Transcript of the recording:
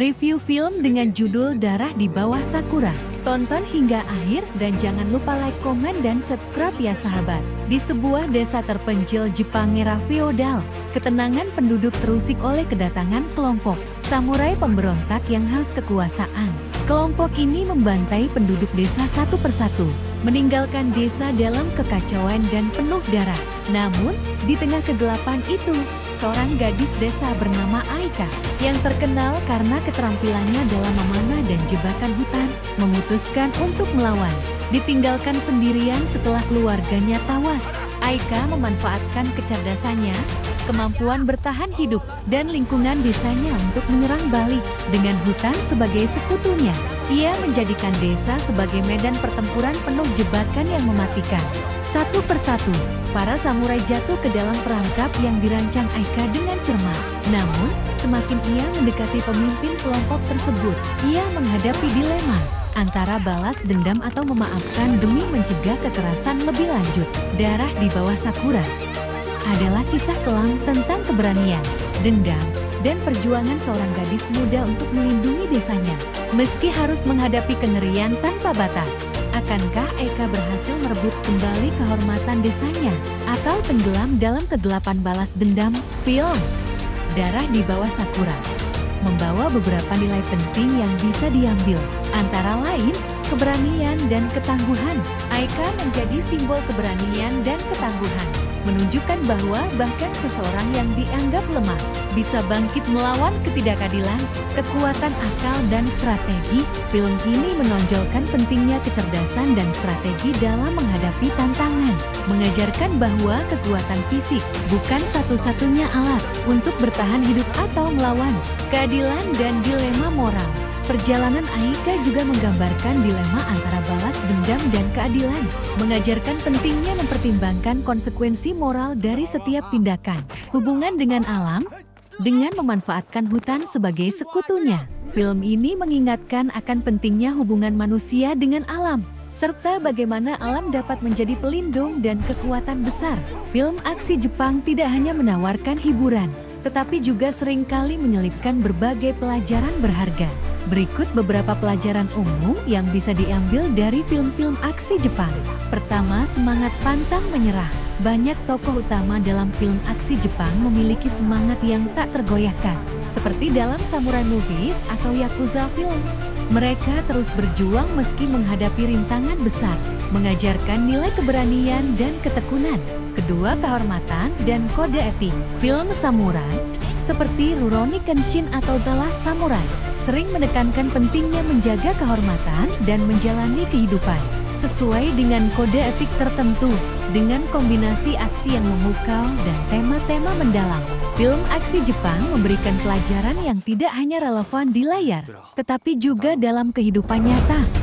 review film dengan judul Darah di Bawah Sakura. Tonton hingga akhir dan jangan lupa like, komen, dan subscribe ya sahabat. Di sebuah desa terpencil Jepang era feodal, ketenangan penduduk terusik oleh kedatangan kelompok samurai pemberontak yang haus kekuasaan. Kelompok ini membantai penduduk desa satu persatu, meninggalkan desa dalam kekacauan dan penuh darah. Namun, di tengah kegelapan itu, seorang gadis desa bernama Aika, yang terkenal karena keterampilannya dalam memanah dan jebakan hutan, memutuskan untuk melawan. Ditinggalkan sendirian setelah keluarganya tewas, Aika memanfaatkan kecerdasannya, kemampuan bertahan hidup, dan lingkungan desanya untuk menyerang balik. Dengan hutan sebagai sekutunya, ia menjadikan desa sebagai medan pertempuran penuh jebakan yang mematikan. Satu persatu, para samurai jatuh ke dalam perangkap yang dirancang Aika dengan cermat. Namun, semakin ia mendekati pemimpin kelompok tersebut, ia menghadapi dilema antara balas dendam atau memaafkan demi mencegah kekerasan lebih lanjut. Darah di Bawah Sakura adalah kisah kelam tentang keberanian, dendam, dan perjuangan seorang gadis muda untuk melindungi desanya. Meski harus menghadapi kengerian tanpa batas, akankah Aika berhasil merebut kembali kehormatan desanya, atau tenggelam dalam kegelapan balas dendam? Film Darah di Bawah Sakura membawa beberapa nilai penting yang bisa diambil, antara lain keberanian dan ketangguhan. Aika menjadi simbol keberanian dan ketangguhan, menunjukkan bahwa bahkan seseorang yang dianggap lemah bisa bangkit melawan ketidakadilan. Kekuatan akal dan strategi. Film ini menonjolkan pentingnya kecerdasan dan strategi dalam menghadapi tantangan, mengajarkan bahwa kekuatan fisik bukan satu-satunya alat untuk bertahan hidup atau melawan. Keadilan dan dilema moral. Perjalanan Aika juga menggambarkan dilema antara balas dendam dan keadilan, mengajarkan pentingnya mempertimbangkan konsekuensi moral dari setiap tindakan. Hubungan dengan alam, dengan memanfaatkan hutan sebagai sekutunya, film ini mengingatkan akan pentingnya hubungan manusia dengan alam, serta bagaimana alam dapat menjadi pelindung dan kekuatan besar. Film aksi Jepang tidak hanya menawarkan hiburan, tetapi juga seringkali menyelipkan berbagai pelajaran berharga. Berikut beberapa pelajaran umum yang bisa diambil dari film-film aksi Jepang. Pertama, semangat pantang menyerah. Banyak tokoh utama dalam film aksi Jepang memiliki semangat yang tak tergoyahkan, seperti dalam samurai movies atau yakuza films. Mereka terus berjuang meski menghadapi rintangan besar, mengajarkan nilai keberanian dan ketekunan. Kedua, kehormatan dan kode etik. Film samurai seperti Rurouni Kenshin atau The Last Samurai sering menekankan pentingnya menjaga kehormatan dan menjalani kehidupan sesuai dengan kode etik tertentu, dengan kombinasi aksi yang memukau dan tema-tema mendalam. Film aksi Jepang memberikan pelajaran yang tidak hanya relevan di layar, tetapi juga dalam kehidupan nyata.